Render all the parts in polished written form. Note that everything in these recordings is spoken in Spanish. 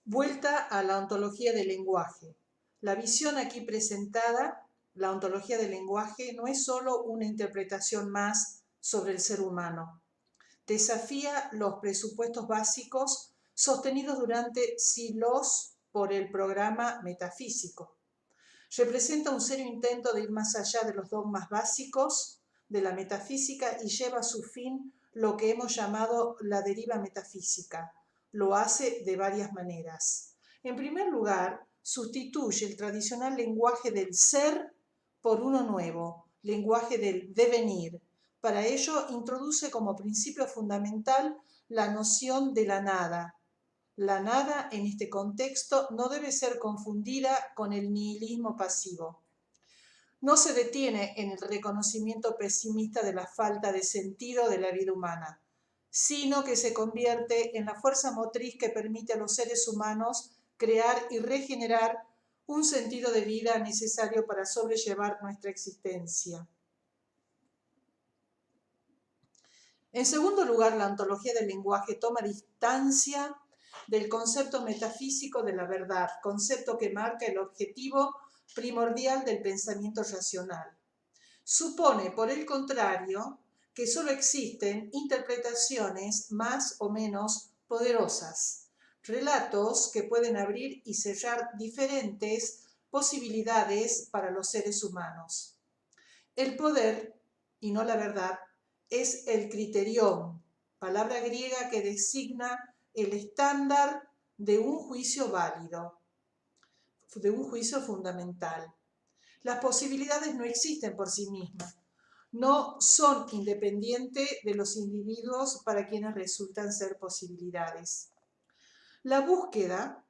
Vuelta a la ontología del lenguaje. La visión aquí presentada, la ontología del lenguaje, no es solo una interpretación más sobre el ser humano. Desafía los presupuestos básicos sostenidos durante siglos por el programa metafísico. Representa un serio intento de ir más allá de los dogmas básicos de la metafísica y lleva a su fin lo que hemos llamado la deriva metafísica. Lo hace de varias maneras. En primer lugar, sustituye el tradicional lenguaje del ser por uno nuevo, lenguaje del devenir. Para ello, introduce como principio fundamental la noción de la nada. La nada, en este contexto, no debe ser confundida con el nihilismo pasivo. No se detiene en el reconocimiento pesimista de la falta de sentido de la vida humana, sino que se convierte en la fuerza motriz que permite a los seres humanos crear y regenerar un sentido de vida necesario para sobrellevar nuestra existencia. En segundo lugar, la ontología del lenguaje toma distancia del concepto metafísico de la verdad, concepto que marca el objetivo primordial del pensamiento racional. Supone, por el contrario, que solo existen interpretaciones más o menos poderosas, relatos que pueden abrir y cerrar diferentes posibilidades para los seres humanos. El poder, y no la verdad, es el criterion, palabra griega que designa el estándar de un juicio válido, de un juicio fundamental. Las posibilidades no existen por sí mismas, no son independientes de los individuos para quienes resultan ser posibilidades. La búsqueda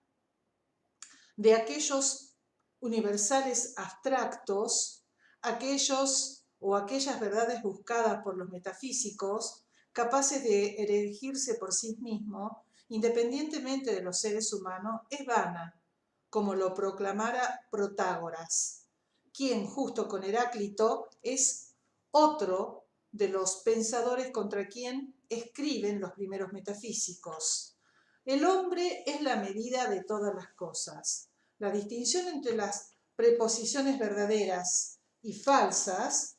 de aquellos universales abstractos, aquellos o aquellas verdades buscadas por los metafísicos, capaces de erigirse por sí mismos, independientemente de los seres humanos, es vana, como lo proclamara Protágoras, quien, justo con Heráclito, es otro de los pensadores contra quien escriben los primeros metafísicos. El hombre es la medida de todas las cosas. La distinción entre las preposiciones verdaderas y falsas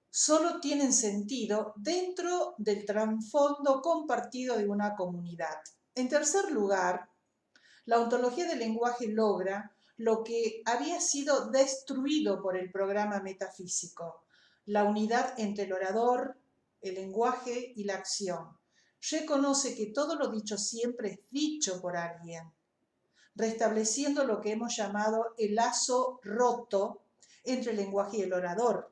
solo tienen sentido dentro del trasfondo compartido de una comunidad. En tercer lugar, la ontología del lenguaje logra lo que había sido destruido por el programa metafísico, la unidad entre el orador, el lenguaje y la acción. Reconoce que todo lo dicho siempre es dicho por alguien, restableciendo lo que hemos llamado el lazo roto entre el lenguaje y el orador.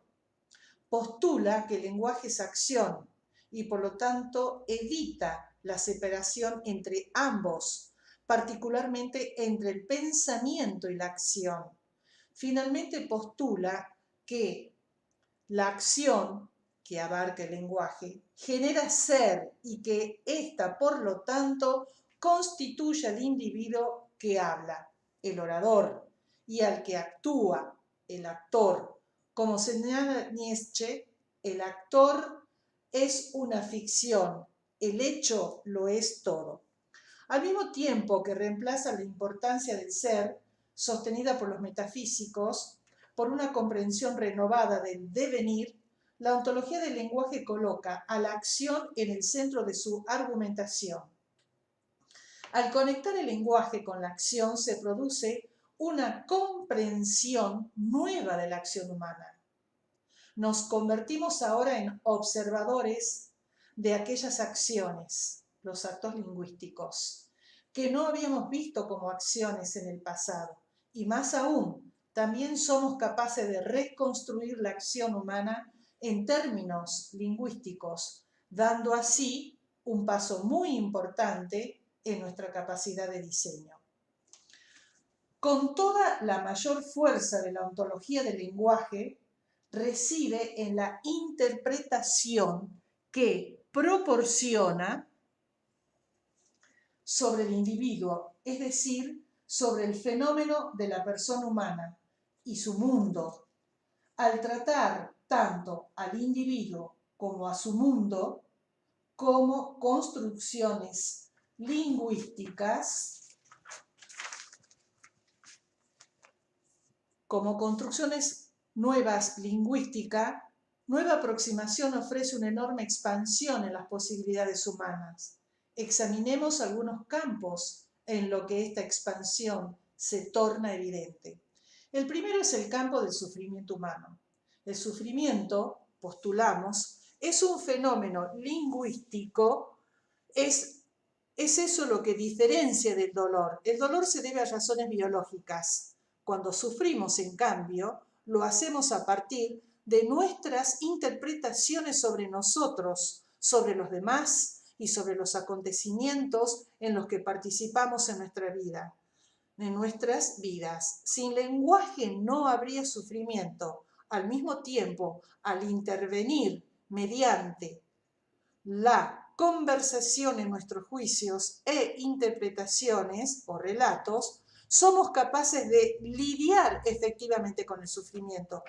Postula que el lenguaje es acción y por lo tanto evita la separación entre ambos, particularmente entre el pensamiento y la acción. Finalmente postula que la acción, que abarca el lenguaje, genera ser y que ésta, por lo tanto, constituye al individuo que habla, el orador, y al que actúa, el actor. Como señala Nietzsche, el actor es una ficción, el hecho lo es todo. Al mismo tiempo que reemplaza la importancia del ser, sostenida por los metafísicos, por una comprensión renovada del devenir, la ontología del lenguaje coloca a la acción en el centro de su argumentación. Al conectar el lenguaje con la acción se produce una comprensión nueva de la acción humana. Nos convertimos ahora en observadores de aquellas acciones, los actos lingüísticos, que no habíamos visto como acciones en el pasado. Y más aún, también somos capaces de reconstruir la acción humana en términos lingüísticos, dando así un paso muy importante en nuestra capacidad de diseño. Con toda la mayor fuerza de la ontología del lenguaje, reside en la interpretación que proporciona sobre el individuo, es decir, sobre el fenómeno de la persona humana y su mundo. Al tratar tanto al individuo como a su mundo como construcciones lingüísticas como construcciones nuevas lingüísticas, nueva aproximación ofrece una enorme expansión en las posibilidades humanas. Examinemos algunos campos en lo que esta expansión se torna evidente. El primero es el campo del sufrimiento humano. El sufrimiento, postulamos, es un fenómeno lingüístico, es eso lo que diferencia del dolor. El dolor se debe a razones biológicas. Cuando sufrimos, en cambio, lo hacemos a partir de nuestras interpretaciones sobre nosotros, sobre los demás y sobre los acontecimientos en los que participamos en nuestra vida, en nuestras vidas. Sin lenguaje no habría sufrimiento. Al mismo tiempo, al intervenir mediante la conversación en nuestros juicios e interpretaciones o relatos, somos capaces de lidiar efectivamente con el sufrimiento.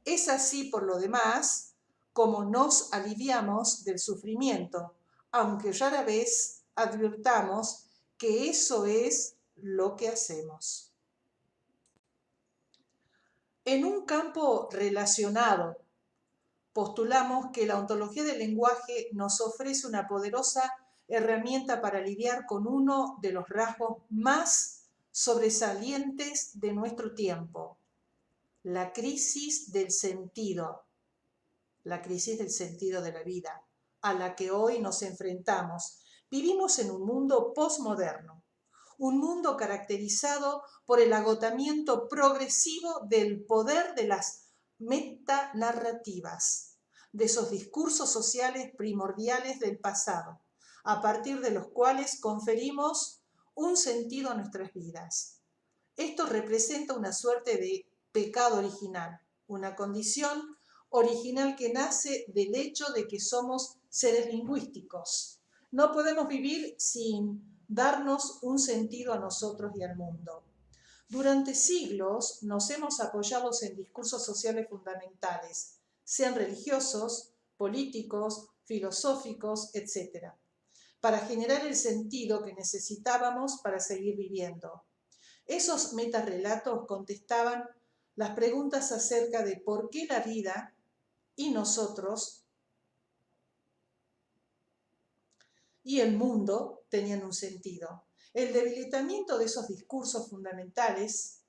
Es así, por lo demás, como nos aliviamos del sufrimiento, aunque rara vez advirtamos que eso es lo que hacemos. En un campo relacionado, postulamos que la ontología del lenguaje nos ofrece una poderosa herramienta para lidiar con uno de los rasgos más sobresalientes de nuestro tiempo, la crisis del sentido de la vida, a la que hoy nos enfrentamos. Vivimos en un mundo posmoderno, un mundo caracterizado por el agotamiento progresivo del poder de las metanarrativas, de esos discursos sociales primordiales del pasado, a partir de los cuales conferimos un sentido a nuestras vidas. Esto representa una suerte de pecado original, una condición original que nace del hecho de que somos seres lingüísticos. No podemos vivir sin darnos un sentido a nosotros y al mundo. Durante siglos nos hemos apoyado en discursos sociales fundamentales, sean religiosos, políticos, filosóficos, etc., para generar el sentido que necesitábamos para seguir viviendo. Esos metarrelatos contestaban las preguntas acerca de por qué la vida y nosotros y el mundo tenían un sentido. El debilitamiento de esos discursos fundamentales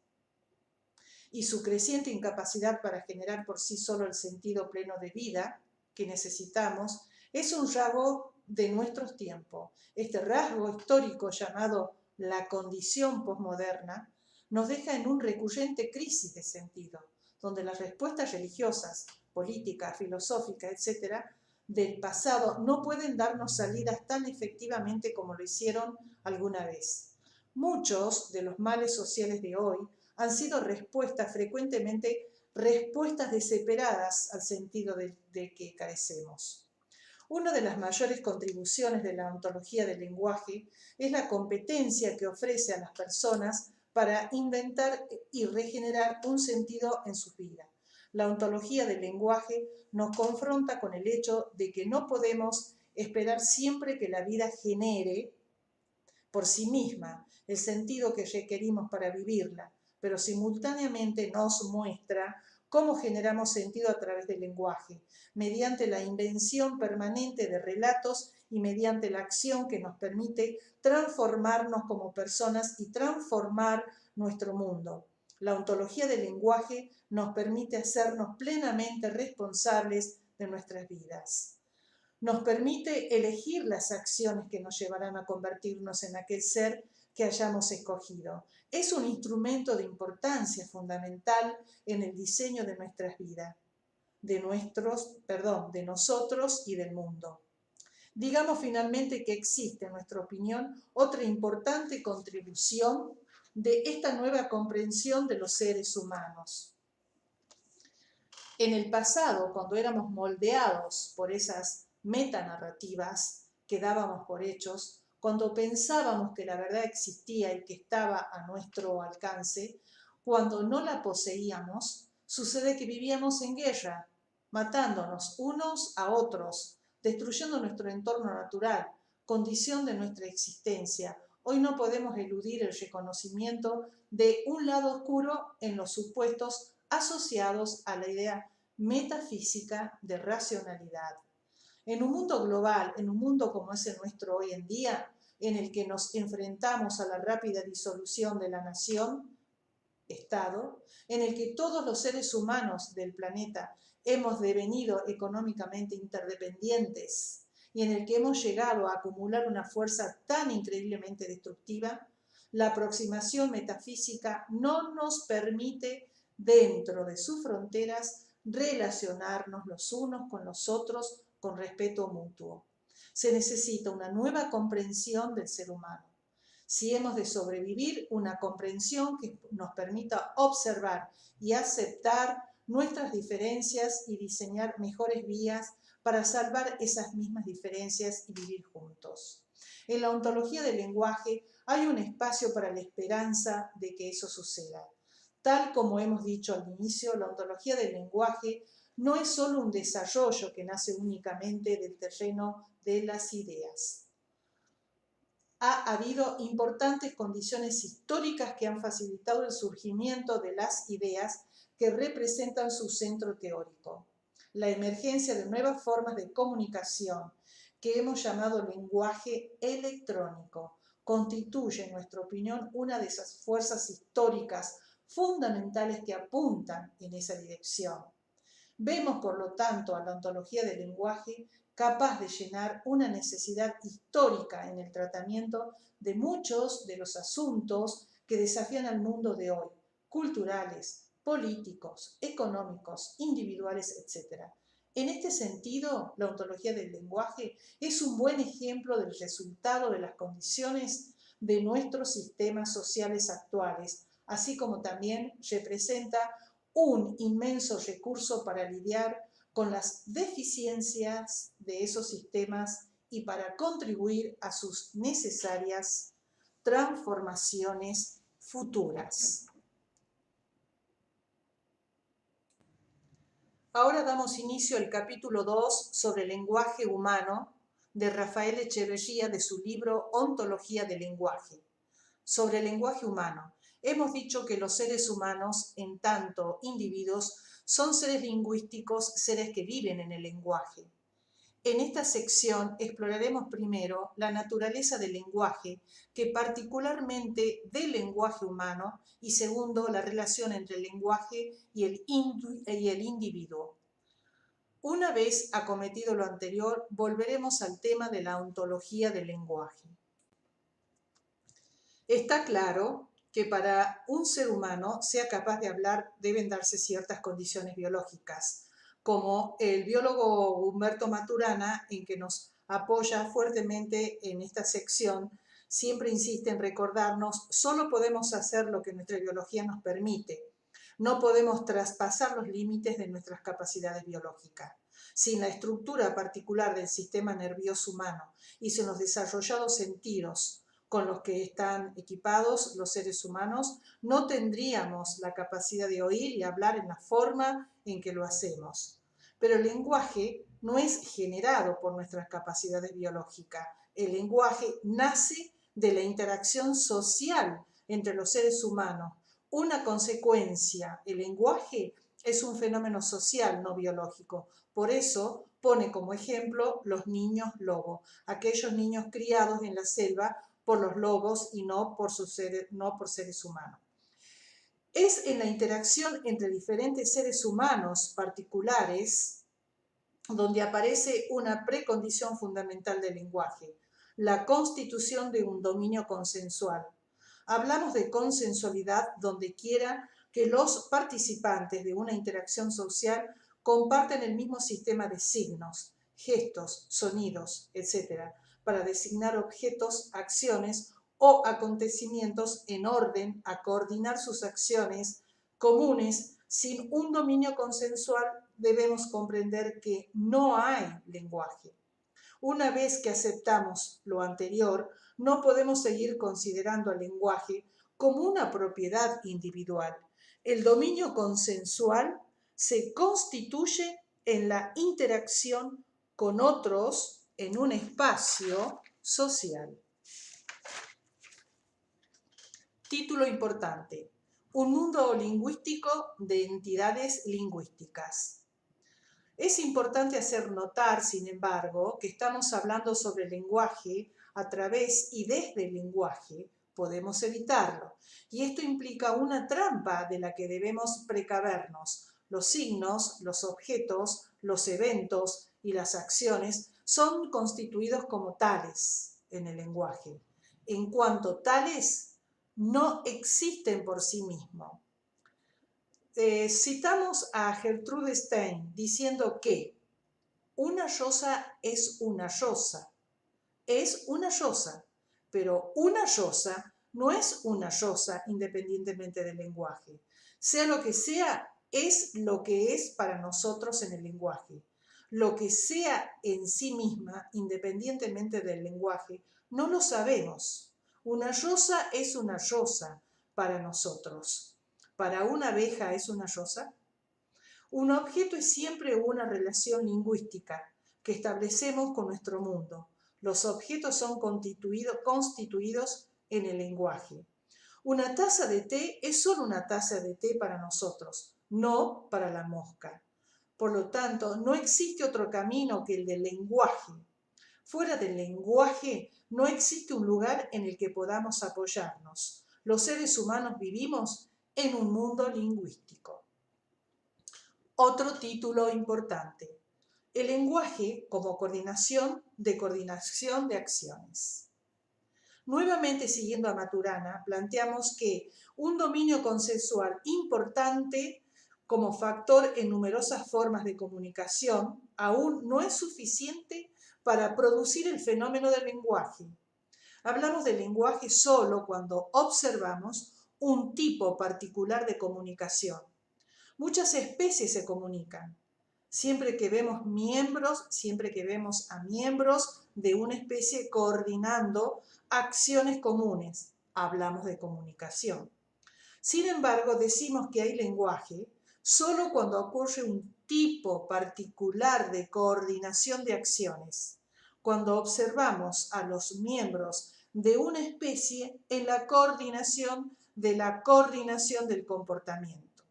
y su creciente incapacidad para generar por sí solo el sentido pleno de vida que necesitamos es un rasgo de nuestros tiempos. Este rasgo histórico llamado la condición posmoderna nos deja en un recurrente crisis de sentido, donde las respuestas religiosas, políticas, filosóficas, etc., del pasado no pueden darnos salidas tan efectivamente como lo hicieron alguna vez. Muchos de los males sociales de hoy han sido frecuentemente respuestas desesperadas al sentido de que carecemos. Una de las mayores contribuciones de la ontología del lenguaje es la competencia que ofrece a las personas para inventar y regenerar un sentido en sus vidas. La ontología del lenguaje nos confronta con el hecho de que no podemos esperar siempre que la vida genere por sí misma el sentido que requerimos para vivirla, pero simultáneamente nos muestra cómo generamos sentido a través del lenguaje, mediante la invención permanente de relatos y mediante la acción que nos permite transformarnos como personas y transformar nuestro mundo. La ontología del lenguaje nos permite hacernos plenamente responsables de nuestras vidas. Nos permite elegir las acciones que nos llevarán a convertirnos en aquel ser que hayamos escogido. Es un instrumento de importancia fundamental en el diseño de nuestras vidas, de nosotros y del mundo. Digamos finalmente que existe, en nuestra opinión, otra importante contribución de esta nueva comprensión de los seres humanos. En el pasado, cuando éramos moldeados por esas metanarrativas que dábamos por hechos, cuando pensábamos que la verdad existía y que estaba a nuestro alcance, cuando no la poseíamos, sucede que vivíamos en guerra, matándonos unos a otros, destruyendo nuestro entorno natural, condición de nuestra existencia. Hoy no podemos eludir el reconocimiento de un lado oscuro en los supuestos asociados a la idea metafísica de racionalidad. En un mundo global, en un mundo como es el nuestro hoy en día, en el que nos enfrentamos a la rápida disolución de la nación, Estado, en el que todos los seres humanos del planeta hemos devenido económicamente interdependientes y en el que hemos llegado a acumular una fuerza tan increíblemente destructiva, la aproximación metafísica no nos permite, dentro de sus fronteras, relacionarnos los unos con los otros con respeto mutuo. Se necesita una nueva comprensión del ser humano. Si hemos de sobrevivir, una comprensión que nos permita observar y aceptar nuestras diferencias y diseñar mejores vías para salvar esas mismas diferencias y vivir juntos. En la ontología del lenguaje hay un espacio para la esperanza de que eso suceda. Tal como hemos dicho al inicio, la ontología del lenguaje no es solo un desarrollo que nace únicamente del terreno de las ideas. Ha habido importantes condiciones históricas que han facilitado el surgimiento de las ideas que representan su centro teórico. La emergencia de nuevas formas de comunicación, que hemos llamado lenguaje electrónico, constituye, en nuestra opinión, una de esas fuerzas históricas fundamentales que apuntan en esa dirección. Vemos, por lo tanto, a la ontología del lenguaje capaz de llenar una necesidad histórica en el tratamiento de muchos de los asuntos que desafían al mundo de hoy, culturales, políticos, económicos, individuales, etc. En este sentido, la ontología del lenguaje es un buen ejemplo del resultado de las condiciones de nuestros sistemas sociales actuales, así como también representa un inmenso recurso para lidiar con las deficiencias de esos sistemas y para contribuir a sus necesarias transformaciones futuras. Ahora damos inicio al capítulo 2 sobre el lenguaje humano de Rafael Echeverría de su libro Ontología del lenguaje. Sobre el lenguaje humano, hemos dicho que los seres humanos, en tanto individuos, son seres lingüísticos, seres que viven en el lenguaje. En esta sección exploraremos primero la naturaleza del lenguaje, que particularmente del lenguaje humano, y segundo, la relación entre el lenguaje y el individuo. Una vez acometido lo anterior, volveremos al tema de la ontología del lenguaje. Está claro que para un ser humano sea capaz de hablar deben darse ciertas condiciones biológicas, como el biólogo Humberto Maturana, en que nos apoya fuertemente en esta sección, siempre insiste en recordarnos, solo podemos hacer lo que nuestra biología nos permite, no podemos traspasar los límites de nuestras capacidades biológicas. Sin la estructura particular del sistema nervioso humano y sin los desarrollados sentidos con los que están equipados los seres humanos, no tendríamos la capacidad de oír y hablar en la forma en que lo hacemos. Pero el lenguaje no es generado por nuestras capacidades biológicas. El lenguaje nace de la interacción social entre los seres humanos. Una consecuencia, el lenguaje es un fenómeno social, no biológico. Por eso pone como ejemplo los niños lobo, aquellos niños criados en la selva por los lobos y no por seres humanos. Es en la interacción entre diferentes seres humanos particulares donde aparece una precondición fundamental del lenguaje, la constitución de un dominio consensual. Hablamos de consensualidad donde quiera que los participantes de una interacción social comparten el mismo sistema de signos, gestos, sonidos, etc., para designar objetos, acciones o acontecimientos en orden a coordinar sus acciones comunes. Sin un dominio consensual debemos comprender que no hay lenguaje. Una vez que aceptamos lo anterior, no podemos seguir considerando al lenguaje como una propiedad individual. El dominio consensual se constituye en la interacción con otros en un espacio social. Título importante: un mundo lingüístico de entidades lingüísticas. Es importante hacer notar, sin embargo, que estamos hablando sobre el lenguaje a través y desde el lenguaje. Podemos evitarlo. Y esto implica una trampa de la que debemos precavernos. Los signos, los objetos, los eventos y las acciones son constituidos como tales en el lenguaje. En cuanto tales, no existen por sí mismos. Citamos a Gertrude Stein diciendo que una llosa es una llosa, pero una llosa no es una llosa independientemente del lenguaje. Sea lo que sea, es lo que es para nosotros en el lenguaje. Lo que sea en sí misma, independientemente del lenguaje, no lo sabemos. Una llosa es una llosa para nosotros. ¿Para una abeja es una llosa? Un objeto es siempre una relación lingüística que establecemos con nuestro mundo. Los objetos son constituidos en el lenguaje. Una taza de té es solo una taza de té para nosotros, no para la mosca. Por lo tanto, no existe otro camino que el del lenguaje. Fuera del lenguaje no existe un lugar en el que podamos apoyarnos. Los seres humanos vivimos en un mundo lingüístico. Otro título importante: el lenguaje como coordinación de acciones. Nuevamente, siguiendo a Maturana, planteamos que un dominio consensual importante como factor en numerosas formas de comunicación aún no es suficiente para producir el fenómeno del lenguaje. Hablamos del lenguaje solo cuando observamos un tipo particular de comunicación. Muchas especies se comunican. Siempre que vemos a miembros de una especie coordinando acciones comunes, hablamos de comunicación. Sin embargo, decimos que hay lenguaje solo cuando ocurre un tipo particular de coordinación de acciones, cuando observamos a los miembros de una especie en la coordinación del comportamiento.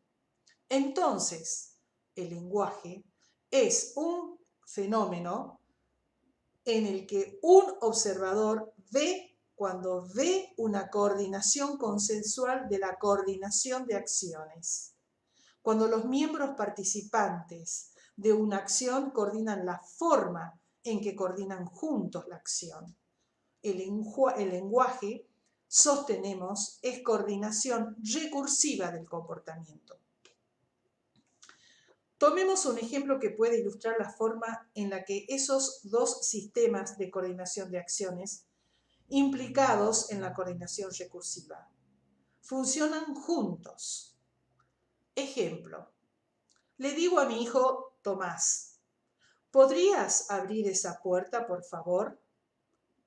Entonces, el lenguaje es un fenómeno en el que un observador ve cuando ve una coordinación consensual de la coordinación de acciones. Cuando los miembros participantes de una acción coordinan la forma en que coordinan juntos la acción. El lenguaje, sostenemos, es coordinación recursiva del comportamiento. Tomemos un ejemplo que puede ilustrar la forma en la que esos dos sistemas de coordinación de acciones implicados en la coordinación recursiva funcionan juntos. Ejemplo: le digo a mi hijo Tomás, ¿podrías abrir esa puerta, por favor?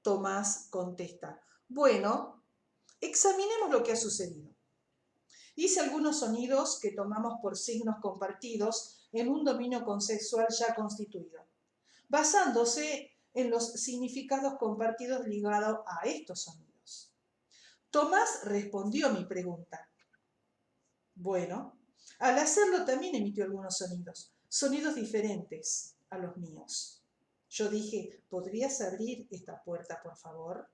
Tomás contesta, bueno, examinemos lo que ha sucedido. Hice algunos sonidos que tomamos por signos compartidos en un dominio consensual ya constituido, basándose en los significados compartidos ligados a estos sonidos. Tomás respondió a mi pregunta. Bueno, al hacerlo también emitió algunos sonidos diferentes a los míos. Yo dije, ¿podrías abrir esta puerta, por favor?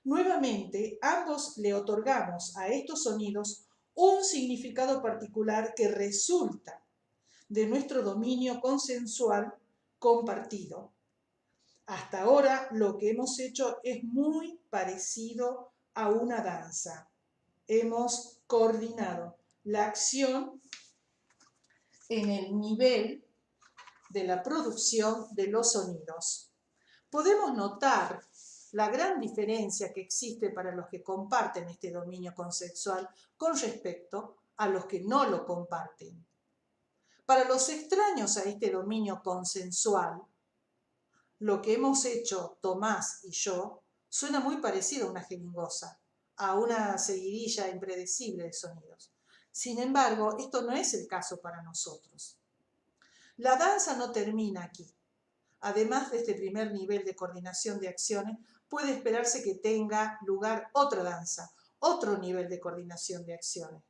Nuevamente, ambos le otorgamos a estos sonidos un significado particular que resulta de nuestro dominio consensual compartido. Hasta ahora lo que hemos hecho es muy parecido a una danza. Hemos coordinado la acción en el nivel de la producción de los sonidos. Podemos notar la gran diferencia que existe para los que comparten este dominio consensual con respecto a los que no lo comparten. Para los extraños a este dominio consensual, lo que hemos hecho Tomás y yo suena muy parecido a una jeringosa, a una seguidilla impredecible de sonidos. Sin embargo, esto no es el caso para nosotros. La danza no termina aquí. Además de este primer nivel de coordinación de acciones, puede esperarse que tenga lugar otra danza, otro nivel de coordinación de acciones.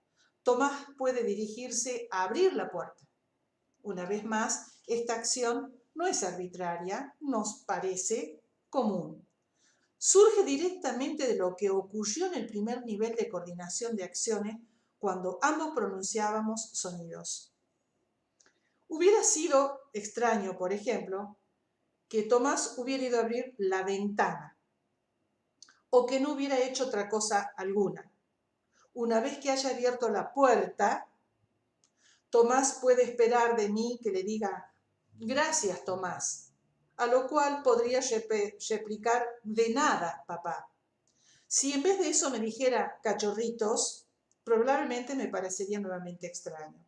Tomás puede dirigirse a abrir la puerta. Una vez más, esta acción no es arbitraria, nos parece común. Surge directamente de lo que ocurrió en el primer nivel de coordinación de acciones cuando ambos pronunciábamos sonidos. Hubiera sido extraño, por ejemplo, que Tomás hubiera ido a abrir la ventana o que no hubiera hecho otra cosa alguna. Una vez que haya abierto la puerta, Tomás puede esperar de mí que le diga, gracias, Tomás, a lo cual podría replicar, de nada, papá. Si en vez de eso me dijera cachorritos, probablemente me parecería nuevamente extraño.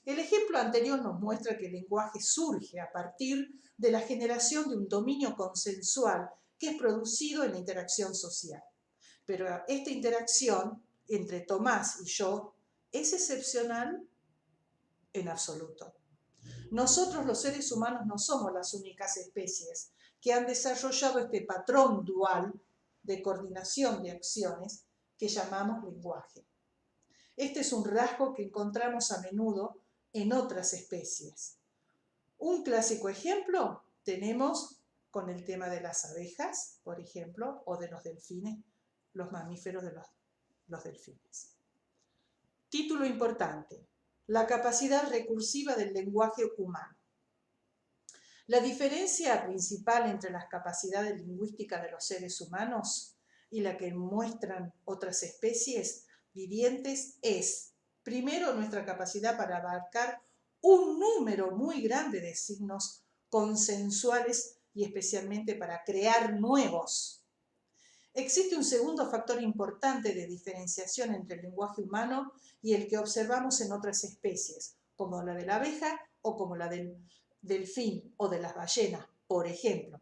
El ejemplo anterior nos muestra que el lenguaje surge a partir de la generación de un dominio consensual que es producido en la interacción social. Pero esta interacción entre Tomás y yo es excepcional en absoluto. Nosotros los seres humanos no somos las únicas especies que han desarrollado este patrón dual de coordinación de acciones que llamamos lenguaje. Este es un rasgo que encontramos a menudo en otras especies. Un clásico ejemplo tenemos con el tema de las abejas, por ejemplo, o de los delfines, los mamíferos de los delfines. Título importante: la capacidad recursiva del lenguaje humano. La diferencia principal entre las capacidades lingüísticas de los seres humanos y la que muestran otras especies vivientes es, primero, nuestra capacidad para abarcar un número muy grande de signos consensuales y especialmente para crear nuevos. Existe un segundo factor importante de diferenciación entre el lenguaje humano y el que observamos en otras especies, como la de la abeja o como la del delfín o de las ballenas, por ejemplo.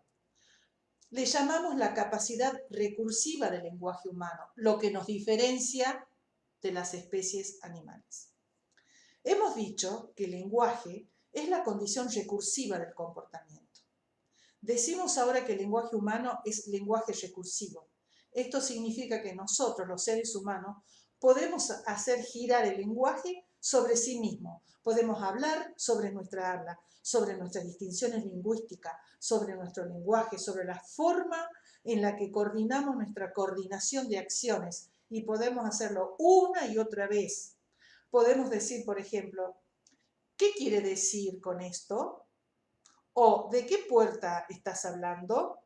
Le llamamos la capacidad recursiva del lenguaje humano, lo que nos diferencia de las especies animales. Hemos dicho que el lenguaje es la condición recursiva del comportamiento. Decimos ahora que el lenguaje humano es lenguaje recursivo. Esto significa que nosotros, los seres humanos, podemos hacer girar el lenguaje sobre sí mismo. Podemos hablar sobre nuestra habla, sobre nuestras distinciones lingüísticas, sobre nuestro lenguaje, sobre la forma en la que coordinamos nuestra coordinación de acciones, y podemos hacerlo una y otra vez. Podemos decir, por ejemplo, ¿qué quiere decir con esto? ¿O de qué puerta estás hablando?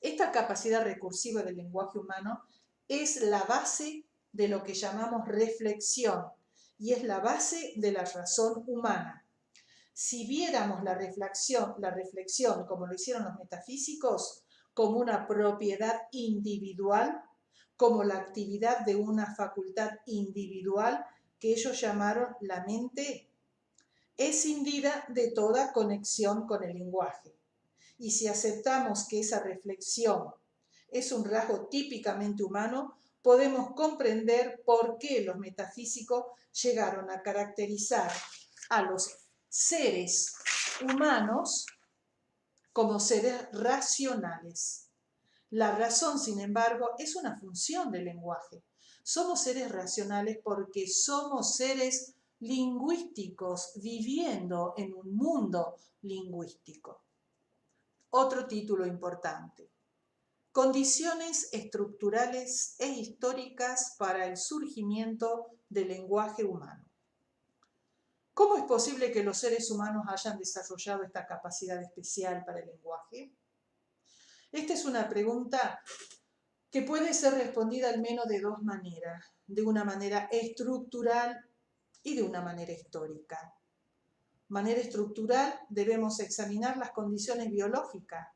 Esta capacidad recursiva del lenguaje humano es la base de lo que llamamos reflexión y es la base de la razón humana. Si viéramos la reflexión como lo hicieron los metafísicos, como una propiedad individual, como la actividad de una facultad individual que ellos llamaron la mente, es scindida de toda conexión con el lenguaje. Y si aceptamos que esa reflexión es un rasgo típicamente humano, podemos comprender por qué los metafísicos llegaron a caracterizar a los seres humanos como seres racionales. La razón, sin embargo, es una función del lenguaje. Somos seres racionales porque somos seres lingüísticos viviendo en un mundo lingüístico. Otro título importante: condiciones estructurales e históricas para el surgimiento del lenguaje humano. ¿Cómo es posible que los seres humanos hayan desarrollado esta capacidad especial para el lenguaje? Esta es una pregunta que puede ser respondida al menos de dos maneras: de una manera estructural y de una manera histórica. Manera estructural, debemos examinar las condiciones biológicas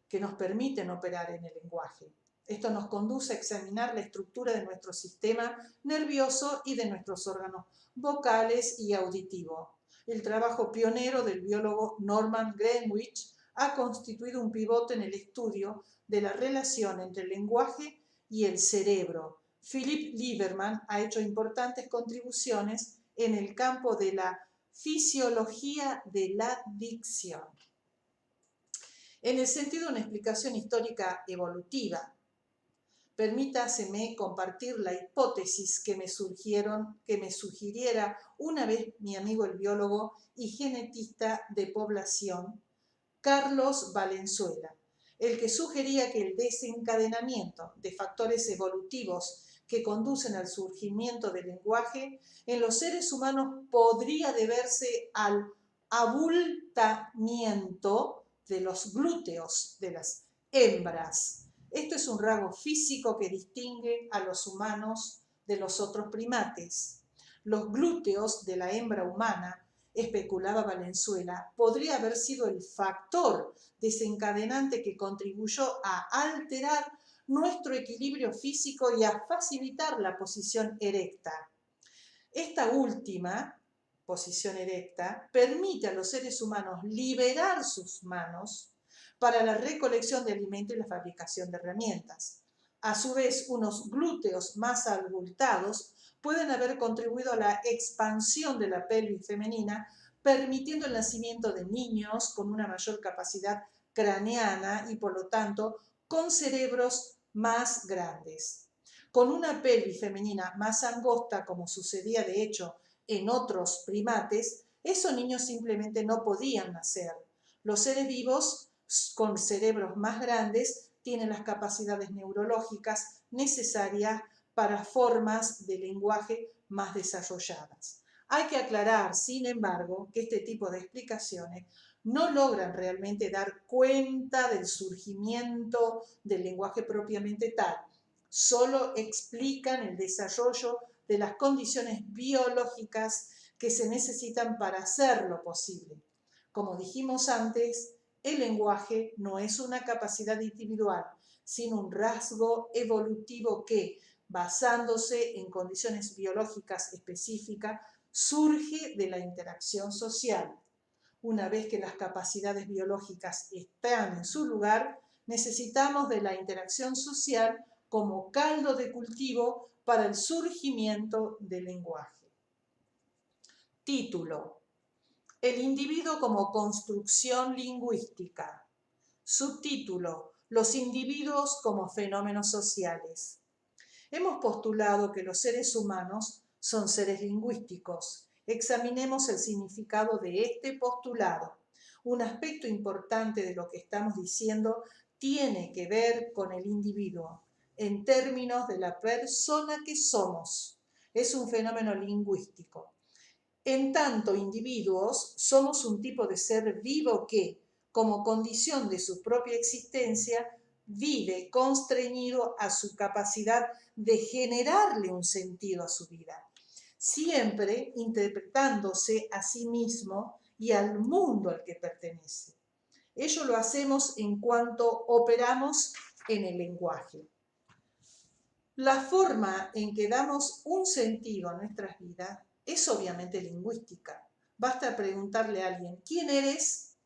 que nos permiten operar en el lenguaje. Esto nos conduce a examinar la estructura de nuestro sistema nervioso y de nuestros órganos vocales y auditivos. El trabajo pionero del biólogo Norman Greenwich ha constituido un pivote en el estudio de la relación entre el lenguaje y el cerebro. Philip Lieberman ha hecho importantes contribuciones en el campo de la fisiología de la dicción. en el sentido de una explicación histórica evolutiva. Permítaseme compartir la hipótesis que me sugiriera una vez mi amigo el biólogo y genetista de población, Carlos Valenzuela, el que sugería que el desencadenamiento de factores evolutivos que conducen al surgimiento del lenguaje en los seres humanos podría deberse al abultamiento de los glúteos de las hembras. Esto es un rasgo físico que distingue a los humanos de los otros primates. Los glúteos de la hembra humana, especulaba Valenzuela, podría haber sido el factor desencadenante que contribuyó a alterar nuestro equilibrio físico y a facilitar la posición erecta. Esta última posición erecta permite a los seres humanos liberar sus manos para la recolección de alimento y la fabricación de herramientas. A su vez, unos glúteos más abultados pueden haber contribuido a la expansión de la pelvis femenina, permitiendo el nacimiento de niños con una mayor capacidad craneana y, por lo tanto, con cerebros más grandes. Con una pelvis femenina más angosta, como sucedía de hecho en otros primates, esos niños simplemente no podían nacer. Los seres vivos con cerebros más grandes tienen las capacidades neurológicas necesarias para formas de lenguaje más desarrolladas. Hay que aclarar, sin embargo, que este tipo de explicaciones no logran realmente dar cuenta del surgimiento del lenguaje propiamente tal, solo explican el desarrollo de las condiciones biológicas que se necesitan para hacerlo posible. Como dijimos antes, el lenguaje no es una capacidad individual, sino un rasgo evolutivo que, basándose en condiciones biológicas específicas, surge de la interacción social. Una vez que las capacidades biológicas están en su lugar, necesitamos de la interacción social como caldo de cultivo para el surgimiento del lenguaje. Título: El individuo como construcción lingüística. Subtítulo: Los individuos como fenómenos sociales. Hemos postulado que los seres humanos son seres lingüísticos. Examinemos el significado de este postulado. Un aspecto importante de lo que estamos diciendo tiene que ver con el individuo, en términos de la persona que somos. Es un fenómeno lingüístico. En tanto individuos, somos un tipo de ser vivo que, como condición de su propia existencia, vive constreñido a su capacidad de generarle un sentido a su vida, siempre interpretándose a sí mismo y al mundo al que pertenece. Ello lo hacemos en cuanto operamos en el lenguaje. La forma en que damos un sentido a nuestras vidas es obviamente lingüística. Basta preguntarle a alguien, ¿quién eres?,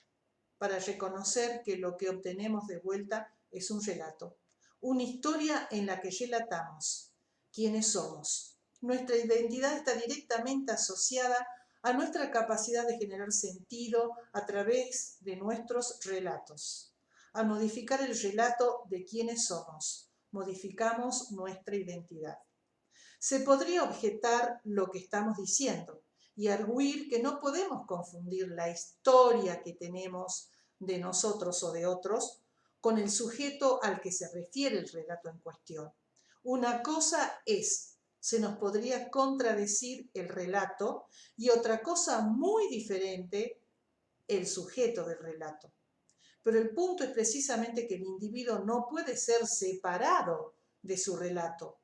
para reconocer que lo que obtenemos de vuelta es un relato, una historia en la que relatamos quiénes somos. Nuestra identidad está directamente asociada a nuestra capacidad de generar sentido a través de nuestros relatos. Al modificar el relato de quiénes somos, modificamos nuestra identidad. Se podría objetar lo que estamos diciendo y arguir que no podemos confundir la historia que tenemos de nosotros o de otros con el sujeto al que se refiere el relato en cuestión. Una cosa es, se nos podría contradecir el relato, y otra cosa muy diferente, el sujeto del relato. Pero el punto es precisamente que el individuo no puede ser separado de su relato.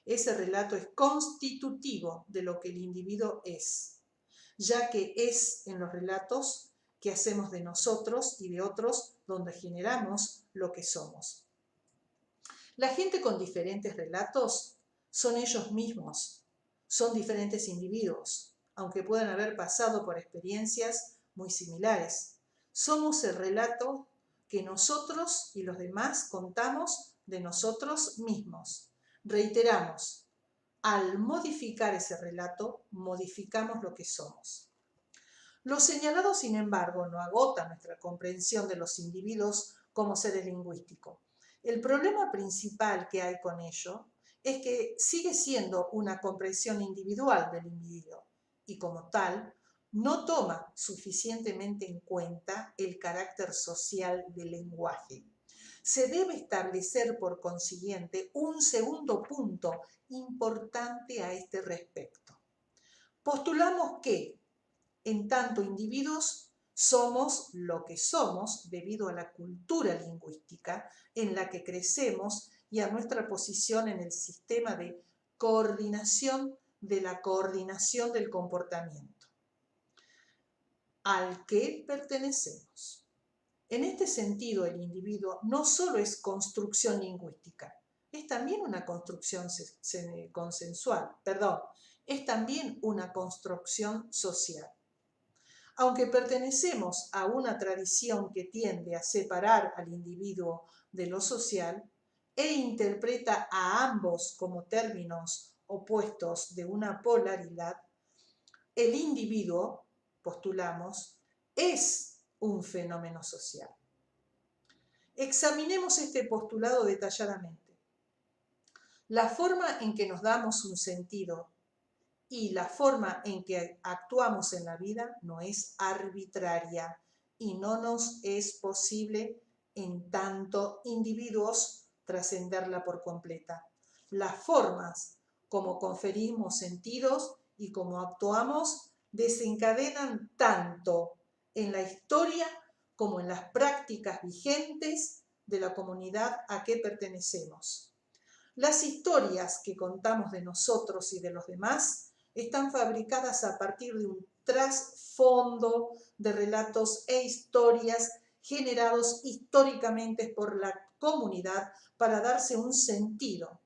Ese relato es constitutivo de lo que el individuo es, ya que es en los relatos que hacemos de nosotros y de otros donde generamos lo que somos. La gente con diferentes relatos son ellos mismos, son diferentes individuos, aunque puedan haber pasado por experiencias muy similares. Somos el relato que nosotros y los demás contamos de nosotros mismos. Reiteramos, al modificar ese relato, modificamos lo que somos. Lo señalado, sin embargo, no agota nuestra comprensión de los individuos como seres lingüísticos. El problema principal que hay con ello es que sigue siendo una comprensión individual del individuo y, como tal, no toma suficientemente en cuenta el carácter social del lenguaje. Se debe establecer, por consiguiente, un segundo punto importante a este respecto. Postulamos que, en tanto individuos, somos lo que somos debido a la cultura lingüística en la que crecemos y a nuestra posición en el sistema de coordinación de la coordinación del comportamiento al que pertenecemos. En este sentido, el individuo no solo es construcción lingüística, es también una construcción consensual, es también una construcción social. Aunque pertenecemos a una tradición que tiende a separar al individuo de lo social e interpreta a ambos como términos opuestos de una polaridad, el individuo, postulamos, es un fenómeno social. Examinemos este postulado detalladamente. La forma en que nos damos un sentido y la forma en que actuamos en la vida no es arbitraria y no nos es posible, en tanto individuos, trascenderla por completa. Las formas como conferimos sentidos y como actuamos desencadenan tanto en la historia como en las prácticas vigentes de la comunidad a que pertenecemos. Las historias que contamos de nosotros y de los demás están fabricadas a partir de un trasfondo de relatos e historias generados históricamente por la comunidad para darse un sentido.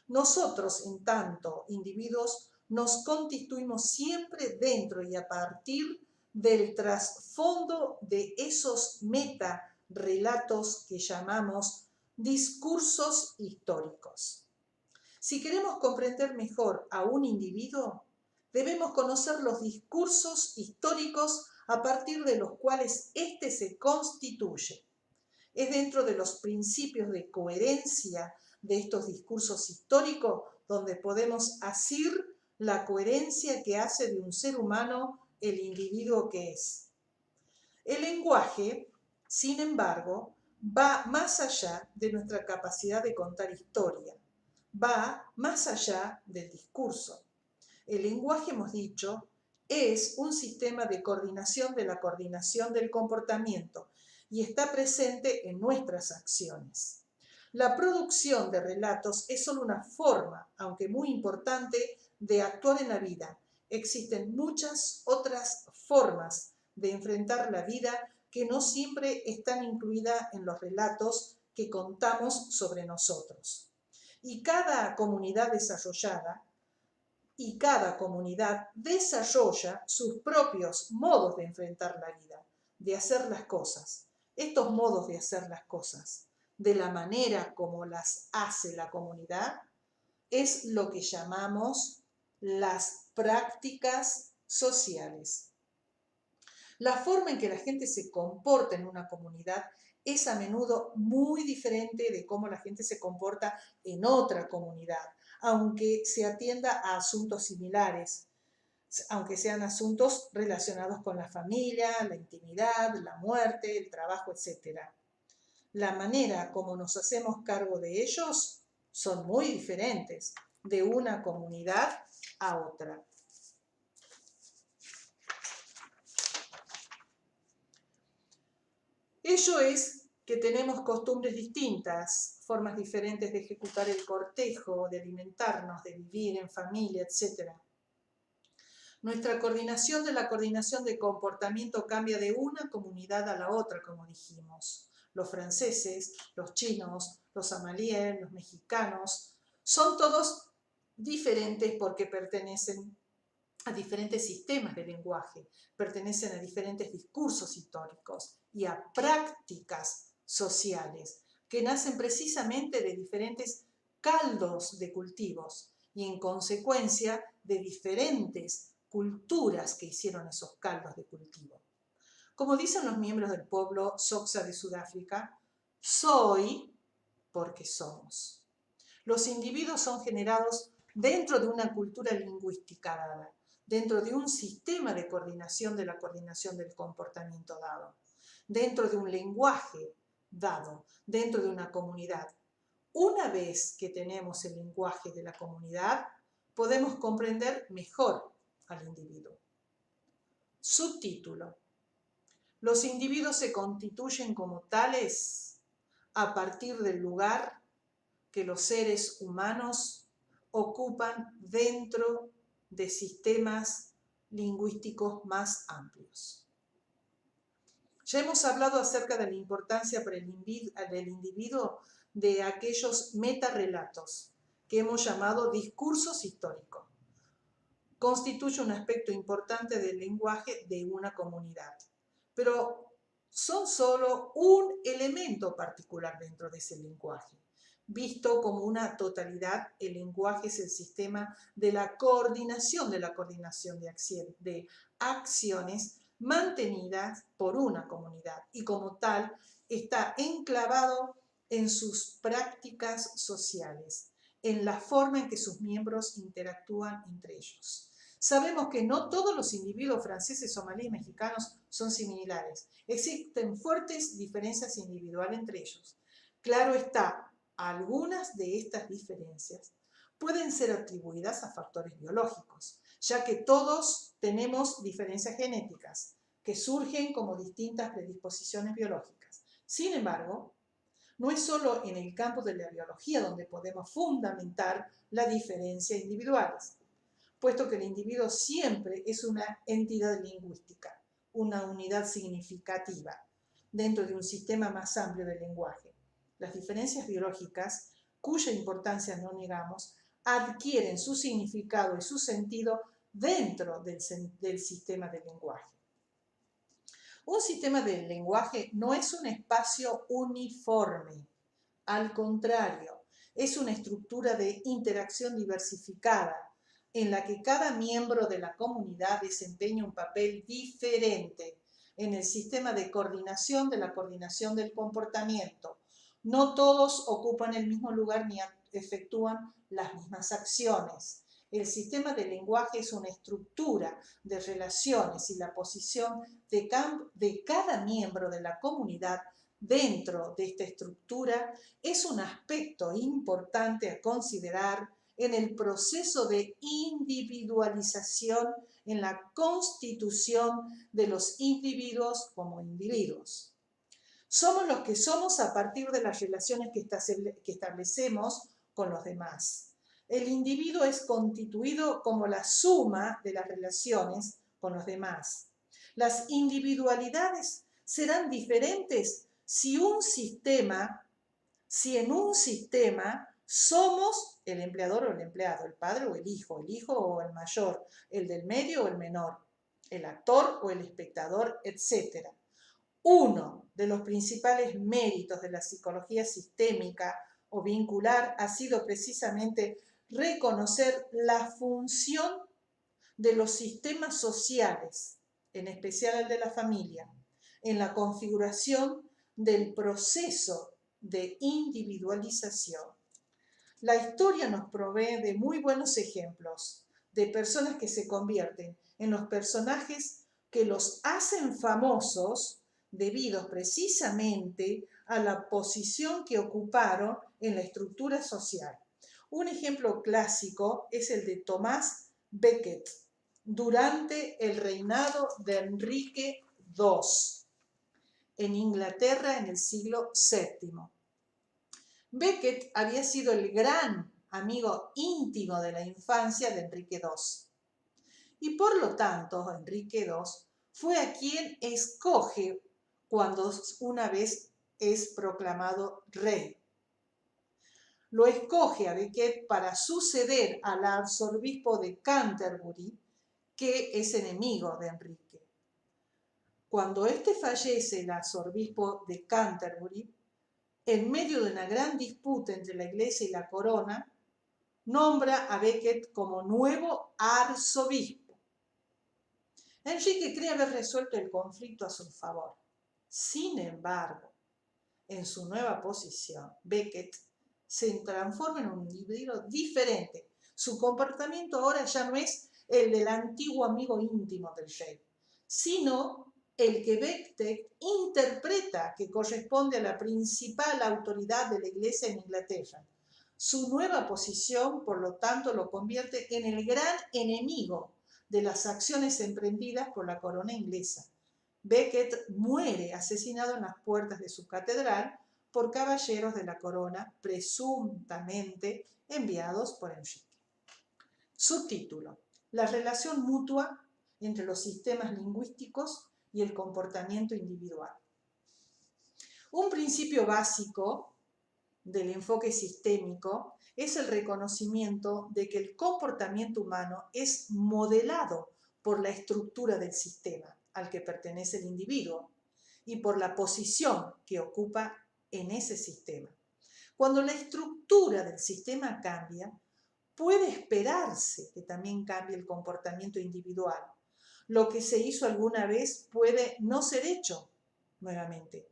Nosotros, en tanto individuos, nos constituimos siempre dentro y a partir del trasfondo de esos metarrelatos que llamamos discursos históricos. Si queremos comprender mejor a un individuo, debemos conocer los discursos históricos a partir de los cuales éste se constituye. Es dentro de los principios de coherencia de estos discursos históricos donde podemos asir la coherencia que hace de un ser humano el individuo que es. El lenguaje, sin embargo, va más allá de nuestra capacidad de contar historia, va más allá del discurso. El lenguaje, hemos dicho, es un sistema de coordinación de la coordinación del comportamiento y está presente en nuestras acciones. La producción de relatos es solo una forma, aunque muy importante, de actuar en la vida. Existen muchas otras formas de enfrentar la vida que no siempre están incluidas en los relatos que contamos sobre nosotros. Y cada comunidad desarrolla sus propios modos de enfrentar la vida, de hacer las cosas. Estos modos de hacer las cosas, de la manera como las hace la comunidad, es lo que llamamos las prácticas sociales. La forma en que la gente se comporta en una comunidad es a menudo muy diferente de cómo la gente se comporta en otra comunidad, aunque se atienda a asuntos similares, aunque sean asuntos relacionados con la familia, la intimidad, la muerte, el trabajo, etc. La manera como nos hacemos cargo de ellos son muy diferentes de una comunidad a otra. Ello es que tenemos costumbres distintas, formas diferentes de ejecutar el cortejo, de alimentarnos, de vivir en familia, etc. Nuestra coordinación de la coordinación de comportamiento cambia de una comunidad a la otra, como dijimos. Los franceses, los chinos, los amalíes, los mexicanos, son todos diferentes porque pertenecen a diferentes sistemas de lenguaje, pertenecen a diferentes discursos históricos y a prácticas sociales que nacen precisamente de diferentes caldos de cultivos y en consecuencia de diferentes culturas que hicieron esos caldos de cultivo. Como dicen los miembros del pueblo Xhosa de Sudáfrica, soy porque somos. Los individuos son generados dentro de una cultura lingüística dada, dentro de un sistema de la coordinación del comportamiento dado, dentro de un lenguaje dado, dentro de una comunidad. Una vez que tenemos el lenguaje de la comunidad, podemos comprender mejor al individuo. Subtítulo: los individuos se constituyen como tales a partir del lugar que los seres humanos ocupan dentro de sistemas lingüísticos más amplios. Ya hemos hablado acerca de la importancia para el individuo de aquellos metarrelatos que hemos llamado discursos históricos. Constituye un aspecto importante del lenguaje de una comunidad, pero son solo un elemento particular dentro de ese lenguaje. Visto como una totalidad, el lenguaje es el sistema de la coordinación de acciones mantenidas por una comunidad y como tal está enclavado en sus prácticas sociales, en la forma en que sus miembros interactúan entre ellos. Sabemos que no todos los individuos franceses, somalíes, mexicanos son similares. Existen fuertes diferencias individuales entre ellos. Claro está, algunas de estas diferencias pueden ser atribuidas a factores biológicos, ya que todos tenemos diferencias genéticas que surgen como distintas predisposiciones biológicas. Sin embargo, no es solo en el campo de la biología donde podemos fundamentar la diferencia individuales, puesto que el individuo siempre es una entidad lingüística, una unidad significativa dentro de un sistema más amplio del lenguaje. Las diferencias biológicas, cuya importancia no negamos, adquieren su significado y su sentido dentro del sistema del lenguaje. Un sistema del lenguaje no es un espacio uniforme, al contrario, es una estructura de interacción diversificada en la que cada miembro de la comunidad desempeña un papel diferente en el sistema de coordinación del comportamiento. No todos ocupan el mismo lugar ni efectúan las mismas acciones. El sistema del lenguaje es una estructura de relaciones y la posición de cada miembro de la comunidad dentro de esta estructura es un aspecto importante a considerar en el proceso de individualización en la constitución de los individuos como individuos. Somos los que somos a partir de las relaciones que establecemos con los demás. El individuo es constituido como la suma de las relaciones con los demás. Las individualidades serán diferentes si en un sistema somos el empleador o el empleado, el padre o el hijo o el mayor, el del medio o el menor, el actor o el espectador, etc. Uno de los principales méritos de la psicología sistémica o vincular ha sido precisamente reconocer la función de los sistemas sociales, en especial el de la familia, en la configuración del proceso de individualización. La historia nos provee de muy buenos ejemplos de personas que se convierten en los personajes que los hacen famosos debido precisamente a la posición que ocuparon en la estructura social. Un ejemplo clásico es el de Thomas Becket durante el reinado de Enrique II en Inglaterra en el siglo VII. Becket había sido el gran amigo íntimo de la infancia de Enrique II y por lo tanto Enrique II fue a quien escoge cuando una vez es proclamado rey. Lo escoge a Becket para suceder al arzobispo de Canterbury, que es enemigo de Enrique. Cuando éste fallece, el arzobispo de Canterbury, en medio de una gran disputa entre la iglesia y la corona, nombra a Becket como nuevo arzobispo. Enrique cree haber resuelto el conflicto a su favor. Sin embargo, en su nueva posición, Beckett se transforma en un individuo diferente. Su comportamiento ahora ya no es el del antiguo amigo íntimo del rey, sino el que Beckett interpreta que corresponde a la principal autoridad de la Iglesia en Inglaterra. Su nueva posición, por lo tanto, lo convierte en el gran enemigo de las acciones emprendidas por la corona inglesa. Beckett muere asesinado en las puertas de su catedral por caballeros de la corona presuntamente enviados por Enrique. Subtítulo: la relación mutua entre los sistemas lingüísticos y el comportamiento individual. Un principio básico del enfoque sistémico es el reconocimiento de que el comportamiento humano es modelado por la estructura del sistema al que pertenece el individuo y por la posición que ocupa en ese sistema. Cuando la estructura del sistema cambia, puede esperarse que también cambie el comportamiento individual. Lo que se hizo alguna vez puede no ser hecho nuevamente.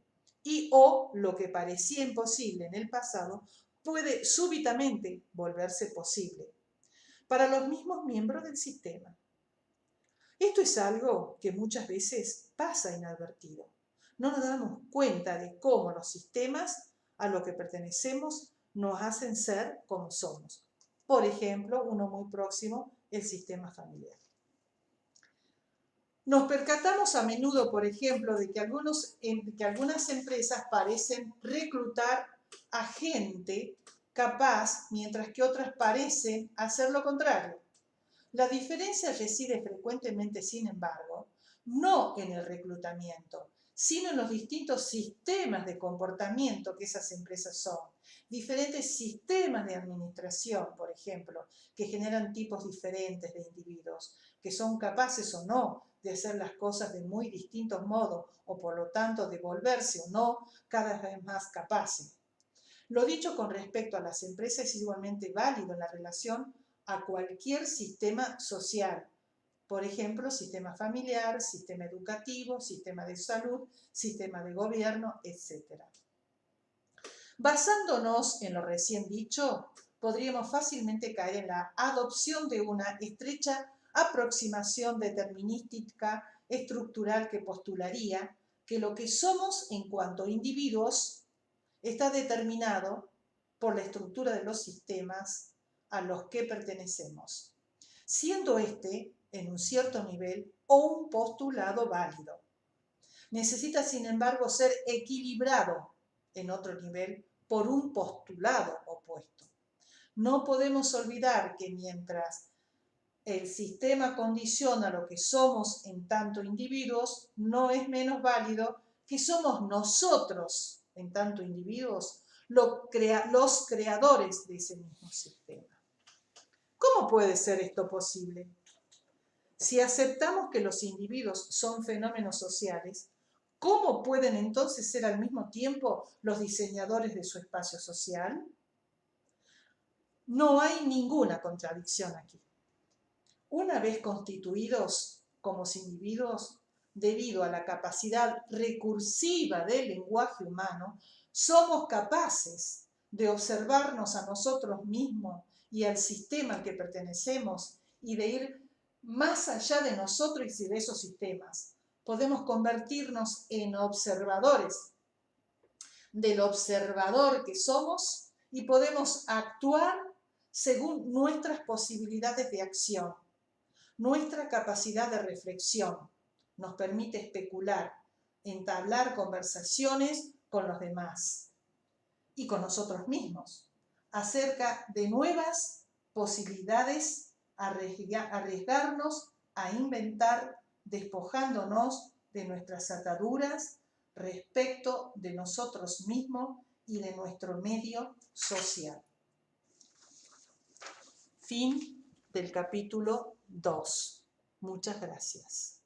O lo que parecía imposible en el pasado puede súbitamente volverse posible para los mismos miembros del sistema. Esto es algo que muchas veces pasa inadvertido. No nos damos cuenta de cómo los sistemas a los que pertenecemos nos hacen ser como somos. Por ejemplo, uno muy próximo, el sistema familiar. Nos percatamos a menudo, por ejemplo, de que algunas empresas parecen reclutar a gente capaz, mientras que otras parecen hacer lo contrario. La diferencia reside frecuentemente, sin embargo, no en el reclutamiento, sino en los distintos sistemas de comportamiento que esas empresas son. Diferentes sistemas de administración, por ejemplo, que generan tipos diferentes de individuos, que son capaces o no de hacer las cosas de muy distintos modos, o por lo tanto de volverse o no cada vez más capaces. Lo dicho con respecto a las empresas es igualmente válido en la relación a cualquier sistema social. Por ejemplo, sistema familiar, sistema educativo, sistema de salud, sistema de gobierno, etc. Basándonos en lo recién dicho, podríamos fácilmente caer en la adopción de una estrecha aproximación determinística estructural que postularía que lo que somos en cuanto a individuos está determinado por la estructura de los sistemas a los que pertenecemos, siendo este, en un cierto nivel, un postulado válido. Necesita, sin embargo, ser equilibrado en otro nivel por un postulado opuesto. No podemos olvidar que mientras el sistema condiciona lo que somos en tanto individuos, no es menos válido que somos nosotros, en tanto individuos, los creadores de ese mismo sistema. ¿Cómo puede ser esto posible? Si aceptamos que los individuos son fenómenos sociales, ¿cómo pueden entonces ser al mismo tiempo los diseñadores de su espacio social? No hay ninguna contradicción aquí. Una vez constituidos como individuos, debido a la capacidad recursiva del lenguaje humano, somos capaces de observarnos a nosotros mismos y al sistema al que pertenecemos y de ir más allá de nosotros y de esos sistemas. Podemos convertirnos en observadores del observador que somos y podemos actuar según nuestras posibilidades de acción. Nuestra capacidad de reflexión nos permite especular, entablar conversaciones con los demás y con nosotros mismos acerca de nuevas posibilidades, arriesgarnos a inventar, despojándonos de nuestras ataduras respecto de nosotros mismos y de nuestro medio social. Fin del capítulo 2. Muchas gracias.